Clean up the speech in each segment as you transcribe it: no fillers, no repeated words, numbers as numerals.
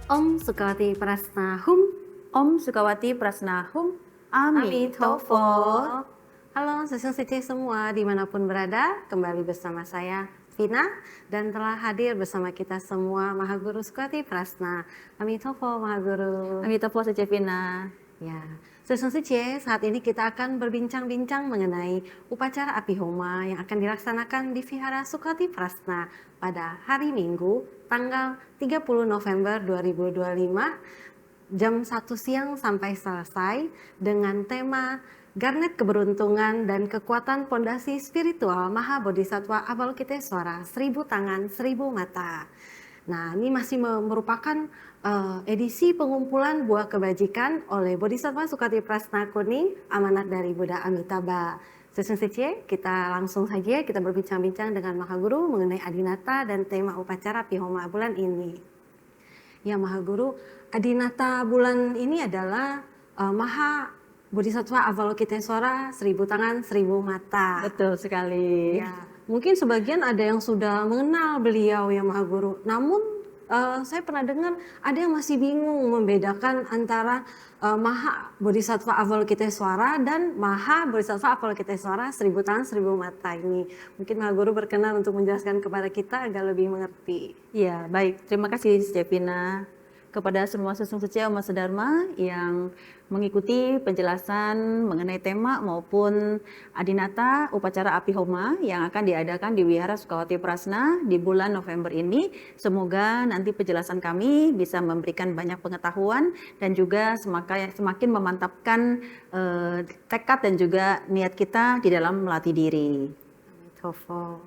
Om Sukawati Prasnahum, Om Sukawati Prasnahum, Amitofo. Amitofo. Halo Sesung Sece semua dimanapun berada, kembali bersama saya Vina dan telah hadir bersama kita semua Mahaguru Sukawati Prasna. Amitofo Mahaguru. Amitofo Secevina. Ya, Sesung Sece, saat ini kita akan berbincang-bincang mengenai upacara Api Homa yang akan dilaksanakan di Vihara Sukawati Prasna pada hari Minggu tanggal 30 November 2025 jam 1 siang sampai selesai dengan tema Garnet Keberuntungan dan Kekuatan Pondasi Spiritual Maha Bodhisattva Avalokiteshvara 1000 Tangan 1000 Mata. Nah, ini masih merupakan edisi pengumpulan buah kebajikan oleh Bodhisattva Sukawati Prasna Kuning, amanat dari Buddha Amitabha. Sesung Sece, kita langsung saja kita berbincang-bincang dengan Mahaguru mengenai Adinata dan tema upacara Pihoma bulan ini. Ya Mahaguru, Adinata bulan ini adalah Maha Bodhisattva Avalokiteshvara 1000 tangan 1000 mata. Betul sekali. Ya, mungkin sebagian ada yang sudah mengenal beliau ya Mahaguru. Namun saya pernah dengar ada yang masih bingung membedakan antara Maha Bodhisattva Avalokiteshvara dan Maha Bodhisattva Avalokiteshvara 1000 tangan 1000 mata ini. Mungkin Mahaguru berkenan untuk menjelaskan kepada kita agar lebih mengerti. Ya, baik. Terima kasih Secevina. Kepada semua Sesung Sece Umat Sedharma yang mengikuti penjelasan mengenai tema maupun Adinata upacara Api Homa yang akan diadakan di Wihara Sukawati Prasna di bulan November ini. Semoga nanti penjelasan kami bisa memberikan banyak pengetahuan dan juga semakin memantapkan tekad dan juga niat kita di dalam melatih diri. Amitofo.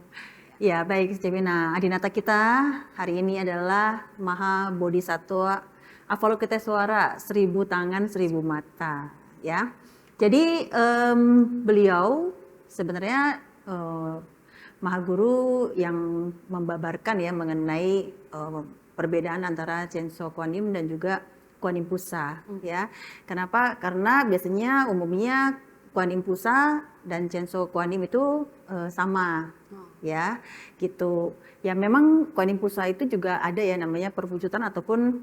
Ya, baik Secevina. Adinata kita hari ini adalah Maha Bodhisattva Avalokiteshvara 1000 tangan 1000 mata, ya. Jadi beliau sebenarnya Mahaguru yang membabarkan ya mengenai perbedaan antara Chenso Kuan Im dan juga Kuan Im Pusa, ya. Kenapa? Karena biasanya umumnya Kuan Im Pusa dan Chenso Kuan Im itu sama, ya, gitu. Ya memang Kuan Im Pusa itu juga ada ya namanya perwujudan ataupun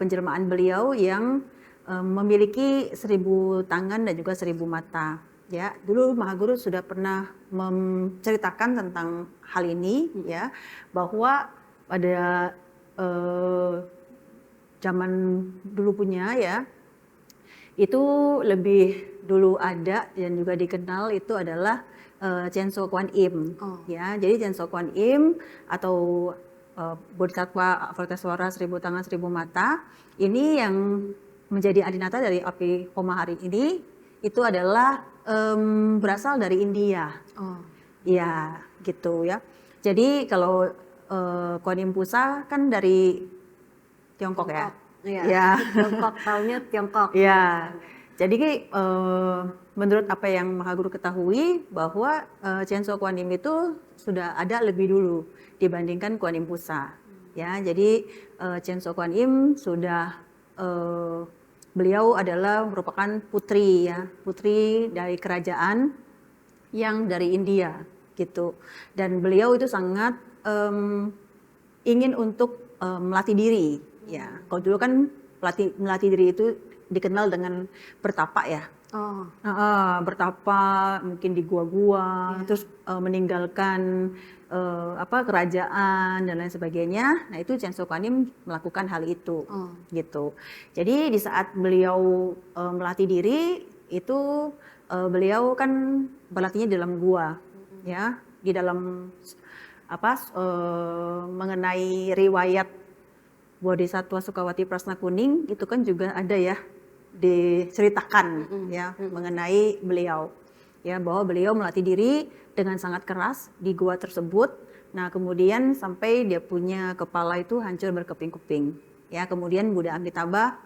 penjelmaan beliau yang memiliki 1000 tangan dan juga 1000 mata. Ya, dulu Mahaguru sudah pernah menceritakan tentang hal ini, ya, bahwa pada zaman dulu punya ya, itu lebih dulu ada dan juga dikenal itu adalah Chenso Kuan Im, ya. Jadi Chenso Kuan Im atau Bodhisattva Avalokiteshvara 1000 tangan 1000 mata ini yang menjadi adinata dari Api Homa hari ini itu adalah berasal dari India, ya, gitu ya. Jadi kalau Kuan Im Pusa kan dari Tiongkok ya. Ya. Tiongkok, tahunya Tiongkok. Ya, jadi menurut apa yang Mahaguru ketahui bahwa Chenso Kuan Im itu sudah ada lebih dulu dibandingkan Kuan Im Pusa. Ya, jadi Chenso Kuan Im sudah beliau adalah merupakan putri ya, putri dari kerajaan yang dari India gitu. Dan beliau itu sangat ingin untuk melatih diri. Ya, kalau dulu kan melatih diri itu dikenal dengan bertapa ya. Bertapa mungkin di gua-gua, terus meninggalkan kerajaan dan lain sebagainya. Nah itu Chenso Kuan Im melakukan hal itu, gitu. Jadi di saat beliau melatih diri itu beliau kan berlatihnya di dalam gua, ya, di dalam mengenai riwayat Bodhisattva Sukawati Prasna Kuning itu kan juga ada ya diceritakan ya mengenai beliau ya bahwa beliau melatih diri dengan sangat keras di gua tersebut. Nah kemudian sampai dia punya kepala itu hancur berkeping-keping ya. Kemudian Buddha Amitabha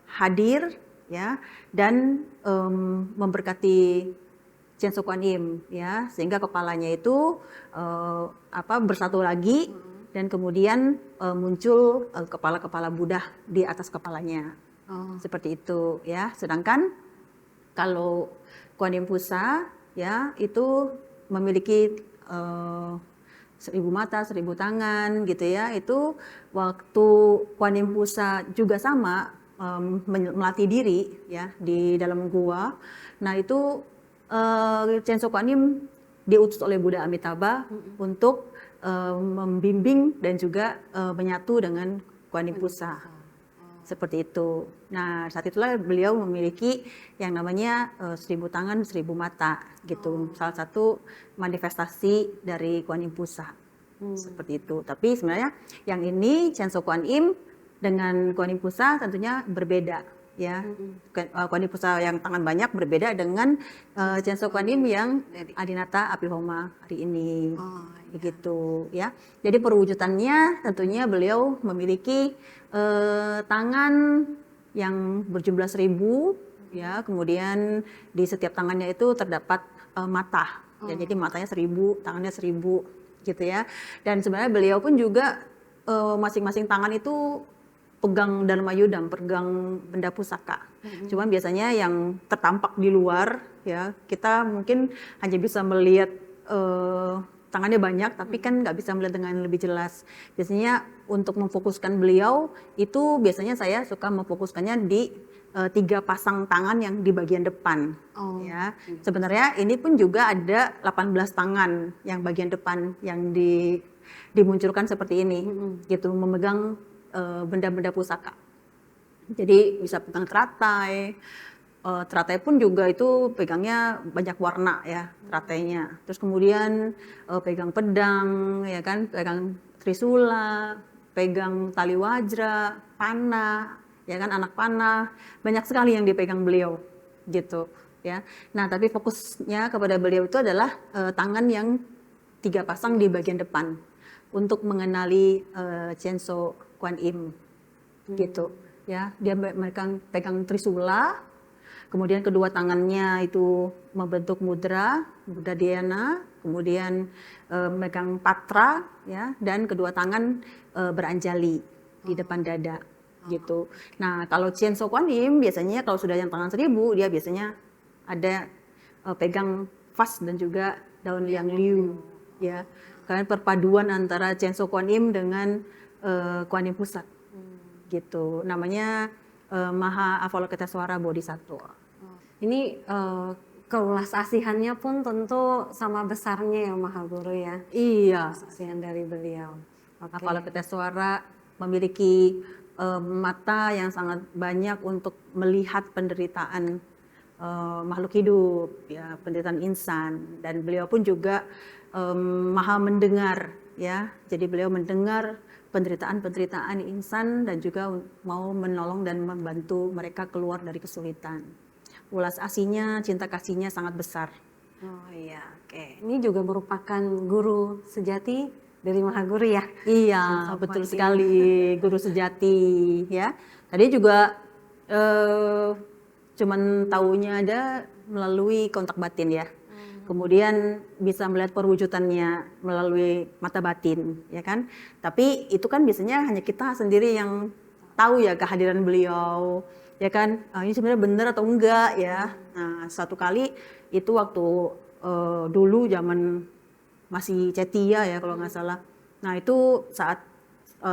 hadir ya dan memberkati Chenso Kuan Im ya sehingga kepalanya itu bersatu lagi. Dan kemudian muncul kepala-kepala Buddha di atas kepalanya, seperti itu ya. Sedangkan kalau Kuan Im Pusa ya itu memiliki 1000 mata, 1000 tangan gitu ya. Itu waktu Kuan Yin Pusa juga sama melatih diri ya di dalam gua. Nah itu Chenso Kuan Yin diutus oleh Buddha Amitabha untuk membimbing dan juga menyatu dengan Kuan Yin Pusa. Seperti itu. Nah saat itulah beliau memiliki yang namanya 1000 tangan 1000 mata gitu. Salah satu manifestasi dari Kuan Yin Pusa. Seperti itu. Tapi sebenarnya yang ini Chenso Kuan Yin dengan Kuan Yin Pusa tentunya berbeda ya. Kuan Yin Pusa yang tangan banyak berbeda dengan Chenso Kuan Yin yang Adinata Api Homa hari ini. Begitu ya. Jadi perwujudannya tentunya beliau memiliki tangan yang berjumlah 1000 ya, kemudian di setiap tangannya itu terdapat mata. Ya, jadi matanya 1000, tangannya 1000 gitu ya. Dan sebenarnya beliau pun juga masing-masing tangan itu pegang Dharma Yudam, pegang benda pusaka. Cuman biasanya yang tertampak di luar ya, kita mungkin hanya bisa melihat tangannya banyak, tapi kan nggak bisa melihat dengan lebih jelas. Biasanya untuk memfokuskan beliau itu biasanya saya suka memfokuskannya di 3 pasang tangan yang di bagian depan. Ya, sebenarnya ini pun juga ada 18 tangan yang bagian depan yang dimunculkan seperti ini, gitu, memegang benda-benda pusaka. Jadi bisa pegang teratai. Teratai pun juga itu pegangnya banyak warna ya teratainya. Terus kemudian pegang pedang ya kan, pegang trisula, pegang tali wajra, panah ya kan, anak panah, banyak sekali yang dipegang beliau gitu ya. Nah tapi fokusnya kepada beliau itu adalah tangan yang 3 pasang di bagian depan untuk mengenali Chenso Kuan Yin gitu ya. Dia pegang trisula. Kemudian kedua tangannya itu membentuk mudra dhyana, kemudian megang patra ya, dan kedua tangan beranjali di depan dada gitu. Nah kalau Chenso Kuan Yin biasanya kalau sudah yang tangan 1000 dia biasanya ada pegang vas dan juga daun liang liu ya. Karena perpaduan antara Chenso Kuan Yin dengan Kuan Yin Pusat gitu. Namanya Maha Avalokitesvara Bodhisattva. Ini keulas asihannya pun tentu sama besarnya ya Maha Guru ya. Iya. Asihan dari beliau. Avalokitesvara memiliki mata yang sangat banyak untuk melihat penderitaan makhluk hidup, ya, penderitaan insan. Dan beliau pun juga maha mendengar, ya. Jadi beliau mendengar penderitaan-penderitaan insan dan juga mau menolong dan membantu mereka keluar dari kesulitan. Ulas asihnya, cinta kasihnya sangat besar. Oh iya, oke. Ini juga merupakan guru sejati dari Maha Guru ya? Iya, betul sekali, guru sejati ya. Tadi juga cuman taunya ada melalui kontak batin ya. Kemudian bisa melihat perwujudannya melalui mata batin, ya kan? Tapi itu kan biasanya hanya kita sendiri yang tahu ya kehadiran beliau, ya kan? Ini sebenarnya benar atau enggak ya? Nah, satu kali itu waktu dulu zaman masih Cetia ya kalau nggak salah. Nah itu saat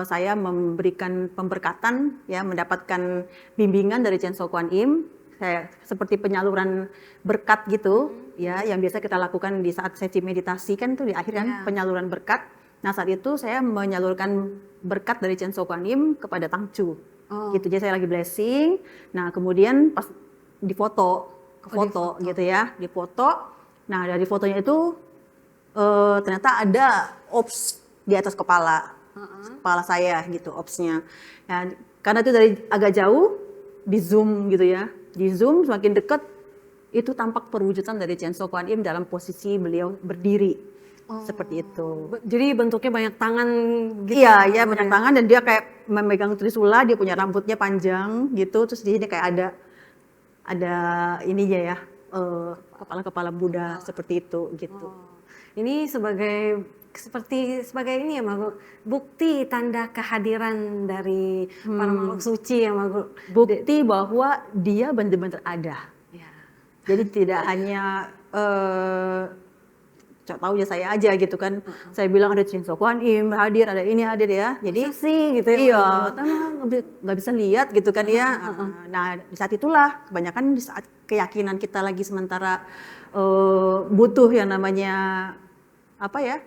saya memberikan pemberkatan ya, mendapatkan bimbingan dari Chenso Kuan Yin, saya seperti penyaluran berkat gitu ya, yang biasa kita lakukan di saat sesi meditasi kan tuh di akhir kan penyaluran berkat. Nah saat itu saya menyalurkan berkat dari Chenso Kuan Yin kepada Tangchu. Gitu, jadi saya lagi blessing. Nah kemudian pas difoto, gitu ya, difoto. Nah dari fotonya itu ternyata ada ops di atas kepala saya gitu, opsnya. Nah, karena itu dari agak jauh di zoom gitu ya, di zoom semakin dekat itu tampak perwujudan dari Chenso Kuan Yin dalam posisi beliau berdiri seperti itu. Jadi bentuknya banyak tangan gitu? Iya, banyak tangan dan dia kayak memegang trisula, dia punya rambutnya panjang gitu, terus di sini kayak ada ininya ya, kepala Buddha seperti itu gitu. Ini seperti ini ya Magu, bukti tanda kehadiran dari para makhluk suci ya Magu. Bukti bahwa dia benar-benar ada. Ya. Jadi tidak hanya tahu ya saya aja gitu kan. Saya bilang ada Chin So Kwan Im hadir, ada ini hadir ya. Jadi Masa sih gitu ya? iya, nggak bisa lihat gitu kan ya. Nah di saat itulah kebanyakan di saat keyakinan kita lagi sementara butuh yang namanya apa ya?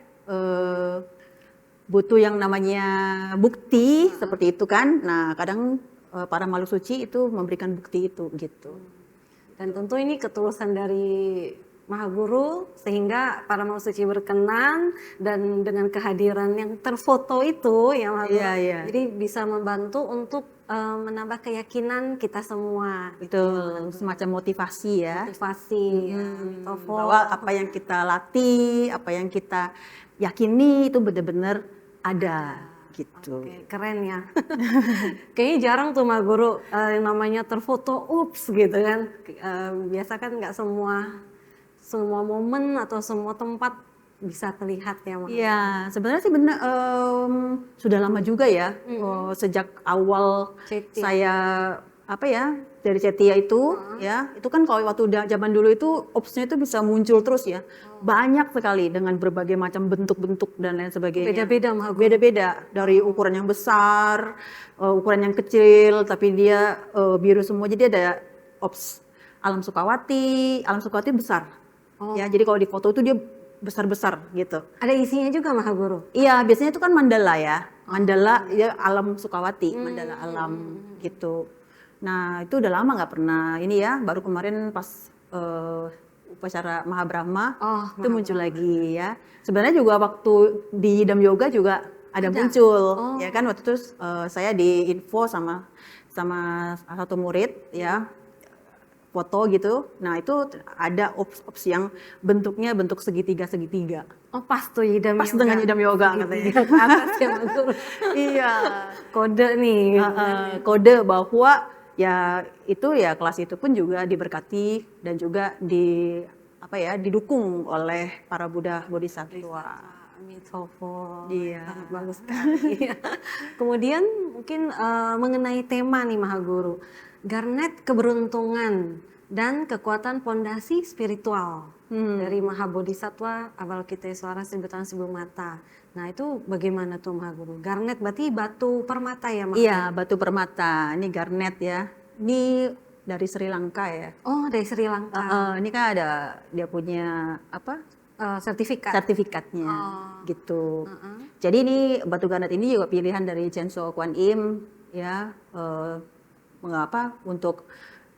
Butuh yang namanya bukti seperti itu kan. Nah kadang para makhluk suci itu memberikan bukti itu gitu. Dan tentu ini ketulusan dari Maha Guru sehingga para makhluk suci berkenan dan dengan kehadiran yang terfoto itu ya Maha Guru. Iya, iya. Jadi bisa membantu untuk menambah keyakinan kita semua. Betul, semacam motivasi ya. Motivasi ya, Mitofo. Bahwa apa yang kita latih, apa yang kita yakini itu benar-benar ada gitu. Oke, keren ya. Kayaknya jarang tuh Maha Guru yang namanya terfoto ups gitu kan. Biasa kan nggak semua momen atau semua tempat bisa terlihat ya Maha. Iya, sebenarnya sih benar sudah lama juga ya. Sejak awal Cetia. saya apa ya dari Cetia itu ya, itu kan kalau waktu zaman dulu itu opsnya itu bisa muncul terus ya, banyak sekali dengan berbagai macam bentuk-bentuk dan lain sebagainya. Beda-beda Maha Guru. Beda-beda dari ukuran yang besar, ukuran yang kecil, tapi dia biru semua. Jadi ada ops Alam Sukawati besar. Ya, jadi kalau di foto itu dia besar-besar gitu. Ada isinya juga Maha Guru. Iya, biasanya itu kan mandala ya. Mandala ya Alam Sukawati, mandala alam gitu. Nah, itu udah lama nggak pernah ini ya, baru kemarin pas upacara Mahabrahma itu muncul lagi ya. Sebenarnya juga waktu di Dam Yoga juga ada muncul ya kan, waktu itu saya diinfo sama salah satu murid ya, foto gitu. Nah, itu ada ops yang bentuknya bentuk segitiga-segitiga. Oh, pas tuh Idam Pas Yoga. dengan Idam Yoga katanya. Ke atas ya Maha Guru. Iya. Kode nih. Kode bahwa ya itu ya kelas itu pun juga diberkati dan juga didukung oleh para Buddha Bodhisattva. Mitofo. Iya. Sangat bagus sekali. Kemudian mungkin mengenai tema nih Maha Guru. Garnet keberuntungan dan kekuatan pondasi spiritual dari Maha Bodhisattva Avalokitesvara Seribu Tangan Seribu Mata. Nah itu bagaimana tuh Maha Guru? Garnet berarti batu permata ya Maha? Iya, batu permata. Ini garnet ya. Ini dari Sri Lanka ya. Oh, dari Sri Lanka. Ini kan ada dia punya apa? Sertifikat. Sertifikatnya gitu. Jadi ini batu garnet ini juga pilihan dari Chin So Kwan Im ya. Mengapa untuk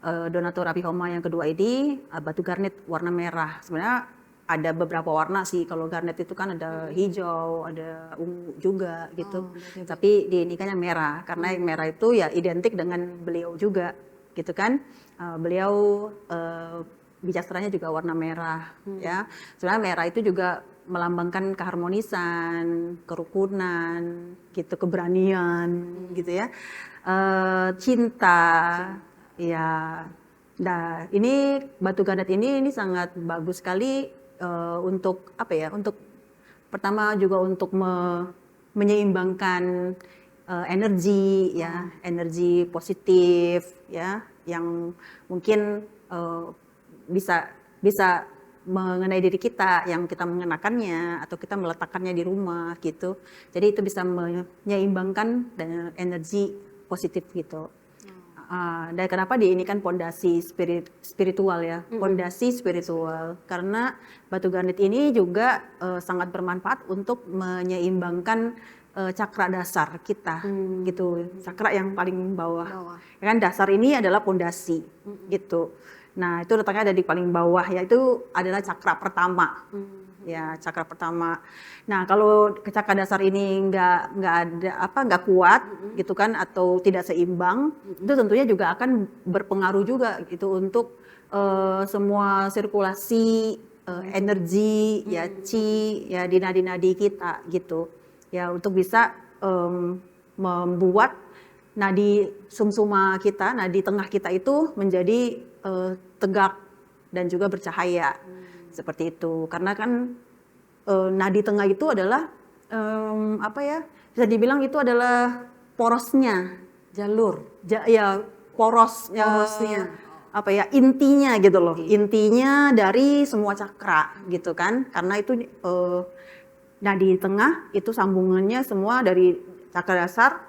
donatur api homa yang kedua ini batu garnet warna merah. Sebenarnya ada beberapa warna sih, kalau garnet itu kan ada hijau, ada ungu juga gitu. Tapi diinikannya merah karena yang merah itu ya identik dengan beliau juga gitu kan. Beliau bijaksananya juga warna merah ya. Sebenarnya merah itu juga melambangkan keharmonisan, kerukunan gitu, keberanian gitu ya. Cinta ya. Nah, ini batu garnet ini sangat bagus sekali untuk apa ya? Untuk pertama juga untuk menyeimbangkan energi ya, energi positif ya, yang mungkin bisa mengenai diri kita, yang kita mengenakannya atau kita meletakkannya di rumah gitu. Jadi itu bisa menyeimbangkan dengan energi positif gitu. Dan kenapa ini kan pondasi spiritual ya, pondasi spiritual, karena batu garnet ini juga sangat bermanfaat untuk menyeimbangkan cakra dasar kita gitu, cakra yang paling bawah. Ya kan dasar ini adalah pondasi gitu. Nah itu letaknya ada di paling bawah, yaitu adalah cakra pertama. Ya, cakra pertama. Nah, kalau cakra dasar ini nggak kuat gitu kan, atau tidak seimbang, itu tentunya juga akan berpengaruh juga gitu untuk semua sirkulasi energi ya chi ya di nadi-nadi kita gitu. Ya, untuk bisa membuat nadi sumsuma kita, nadi tengah kita itu menjadi tegak dan juga bercahaya. Seperti itu, karena kan nadi tengah itu adalah bisa dibilang itu adalah porosnya, Jalur. porosnya apa ya, intinya gitu loh. Intinya dari semua cakra gitu kan. Karena itu nadi tengah itu sambungannya semua dari cakra dasar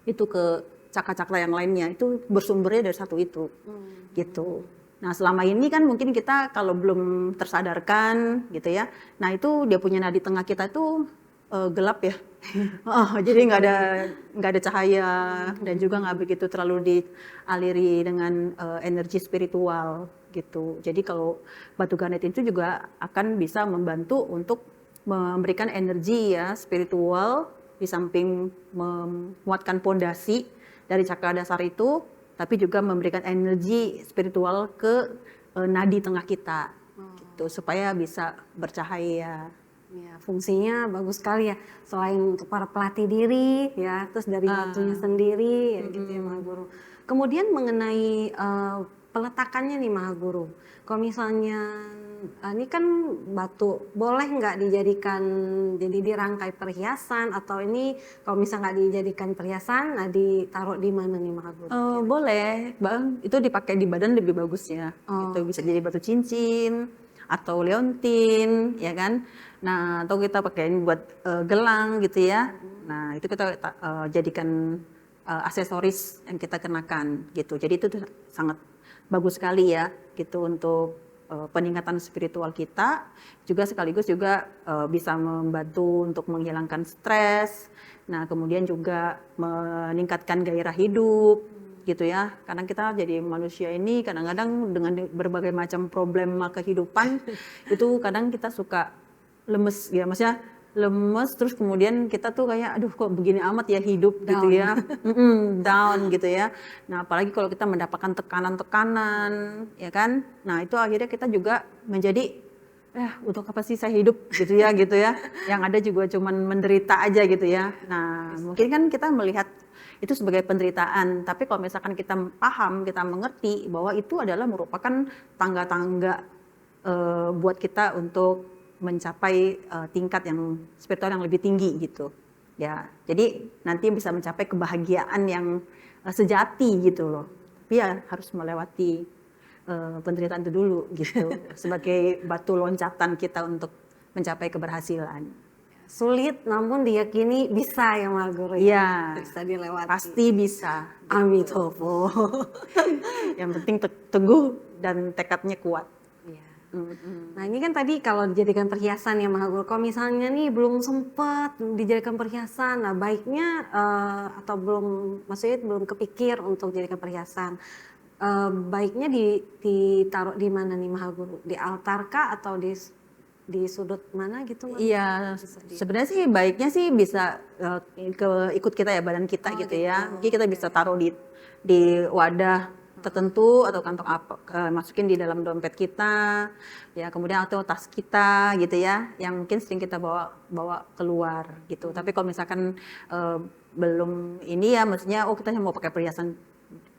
itu ke cakra-cakra yang lainnya, itu bersumbernya dari satu itu gitu. Nah selama ini kan mungkin kita kalau belum tersadarkan gitu ya, nah itu dia punya nadi tengah kita itu gelap ya. Jadi nggak ada cahaya dan juga nggak begitu terlalu dialiri dengan energi spiritual gitu. Jadi kalau batu garnet itu juga akan bisa membantu untuk memberikan energi ya spiritual, di samping menguatkan pondasi dari cakra dasar itu, tapi juga memberikan energi spiritual ke nadi tengah kita gitu, supaya bisa bercahaya. Ya, fungsinya bagus sekali ya. Selain untuk para pelatih diri, ya, terus dari batunya sendiri, ya gitu ya Maha Guru. Kemudian mengenai peletakannya nih Maha Guru. Kalau misalnya ini kan batu, boleh nggak dijadikan jadi dirangkai perhiasan, atau ini kalau misalnya nggak dijadikan perhiasan, nah ditaruh di mana nih Maha Guru? Boleh, Bang. Itu dipakai di badan lebih bagus ya. Itu bisa jadi batu cincin atau leontin, ya kan? Nah, atau kita pakein buat gelang gitu ya. Nah, itu kita jadikan aksesoris yang kita kenakan gitu. Jadi itu tuh sangat bagus sekali ya gitu untuk peningkatan spiritual kita, juga sekaligus juga bisa membantu untuk menghilangkan stres. Nah, kemudian juga meningkatkan gairah hidup gitu ya. Karena kita jadi manusia ini kadang-kadang dengan berbagai macam problema kehidupan itu kadang kita suka lemes ya, maksudnya lemes, terus kemudian kita tuh kayak aduh kok begini amat ya hidup gitu ya. Down gitu ya. Nah, apalagi kalau kita mendapatkan tekanan-tekanan ya kan. Nah, itu akhirnya kita juga menjadi untuk apa sih saya hidup gitu ya yang ada juga cuman menderita aja gitu ya. Nah, mungkin kan kita melihat itu sebagai penderitaan, tapi kalau misalkan kita paham, kita mengerti bahwa itu adalah merupakan tangga-tangga buat kita untuk mencapai tingkat yang spiritual yang lebih tinggi gitu ya. Jadi nanti bisa mencapai kebahagiaan yang sejati gitu loh, tapi ya harus melewati penderitaan itu dulu gitu sebagai batu loncatan kita untuk mencapai keberhasilan. Sulit namun diyakini bisa ya Maha Guru ya. Iya, Bisa dilewati. pasti bisa. Amitabha. Yang penting teguh dan tekadnya kuat. Iya. Nah ini kan tadi kalau dijadikan perhiasan ya Maha Guru. Kalau misalnya nih belum sempat dijadikan perhiasan, nah baiknya atau maksudnya belum kepikir untuk dijadikan perhiasan, baiknya ditaruh di mana nih Maha Guru? Di altar kah atau di sudut mana gitu? Iya, sebenarnya sih baiknya sih bisa ikut kita ya, badan kita gitu ya. Mungkin kita bisa taruh di wadah tertentu atau kantong apa, masukin di dalam dompet kita, ya kemudian atau tas kita gitu ya, yang mungkin sering kita bawa keluar gitu. Tapi kalau misalkan belum ini ya, maksudnya kita mau pakai perhiasan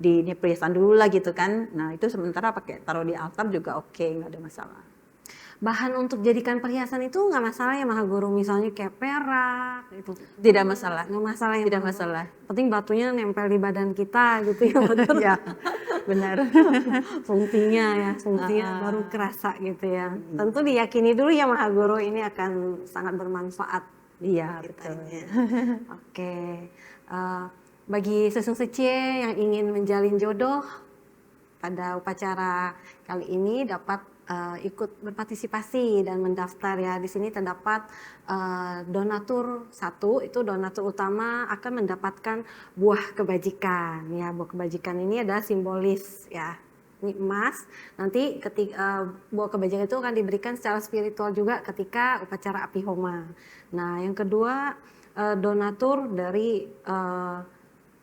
ini perhiasan dulu lah gitu kan. Nah itu sementara pakai taruh di altar juga oke, nggak ada masalah. Bahan untuk jadikan perhiasan itu nggak masalah ya Maha Guru, misalnya kayak perak itu? Tidak masalah. Nggak masalah ya? Tidak masalah. Penting batunya nempel di badan kita gitu ya. Ya, benar. Fungsinya baru kerasa gitu ya. Tentu diyakini dulu ya Maha Guru, ini akan sangat bermanfaat. Iya, betul. Oke. Bagi Sesung Secie yang ingin menjalin jodoh pada upacara kali ini dapat ikut berpartisipasi dan mendaftar ya. Di sini terdapat donatur 1, itu donatur utama akan mendapatkan buah kebajikan ya. Buah kebajikan ini adalah simbolis ya. Ini emas. Nanti ketika buah kebajikan itu akan diberikan secara spiritual juga ketika upacara api homa. Nah, yang kedua donatur dari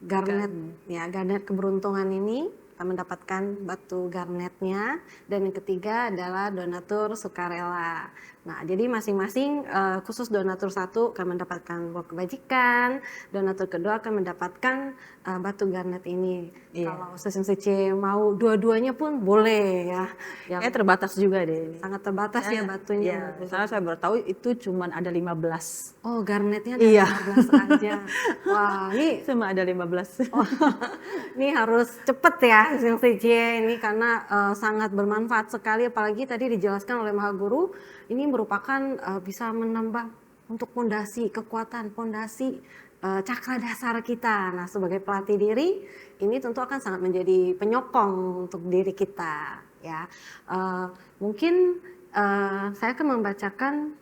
garnet ya, garnet keberuntungan ini akan mendapatkan batu garnetnya, dan yang ketiga adalah donatur sukarela. Nah, jadi masing-masing khusus donatur 1 akan mendapatkan buah kebajikan, donatur kedua akan mendapatkan batu garnet ini. Iya. Kalau Sesung Secie mau dua-duanya pun boleh ya. Yang terbatas juga deh. Sangat terbatas ya batunya. Ya, misalnya saya baru tahu itu cuma ada 15. Oh, garnetnya ada 15 aja. Wah, ini cuma ada 15. ini harus cepet ya. ya Siang Seje ini karena sangat bermanfaat sekali, apalagi tadi dijelaskan oleh Maha Guru ini merupakan bisa menambah untuk pondasi kekuatan, pondasi cakra dasar kita. Nah, sebagai pelatih diri ini tentu akan sangat menjadi penyokong untuk diri kita ya. Mungkin saya akan membacakan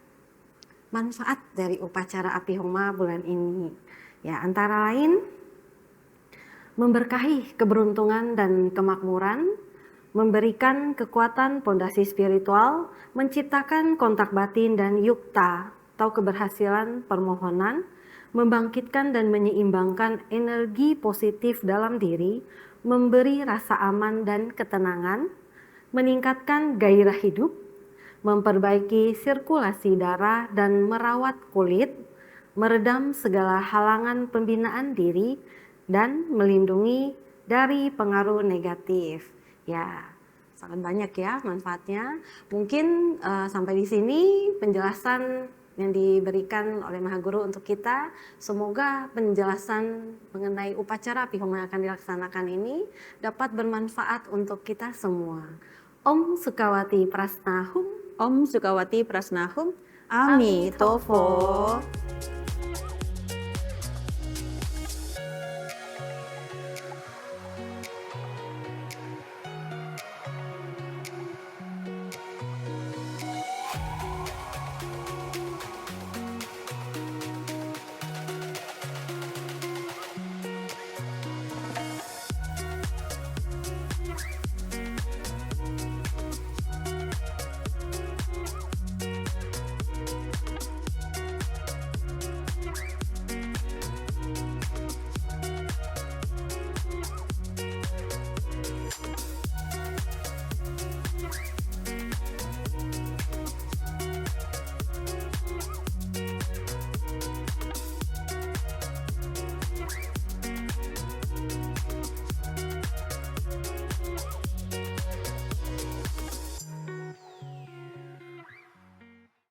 manfaat dari upacara Api Homa bulan ini. Ya, antara lain memberkahi keberuntungan dan kemakmuran, memberikan kekuatan pondasi spiritual, menciptakan kontak batin dan yukta atau keberhasilan permohonan, membangkitkan dan menyeimbangkan energi positif dalam diri, memberi rasa aman dan ketenangan, meningkatkan gairah hidup, memperbaiki sirkulasi darah dan merawat kulit, meredam segala halangan pembinaan diri, dan melindungi dari pengaruh negatif. Ya, sangat banyak ya manfaatnya. Mungkin sampai di sini penjelasan yang diberikan oleh Maha Guru untuk kita. Semoga penjelasan mengenai upacara Api Homa yang akan dilaksanakan ini dapat bermanfaat untuk kita semua. Om Sukawati Prasnahum. Om Sukawati Prasnahum. Ami Tofo.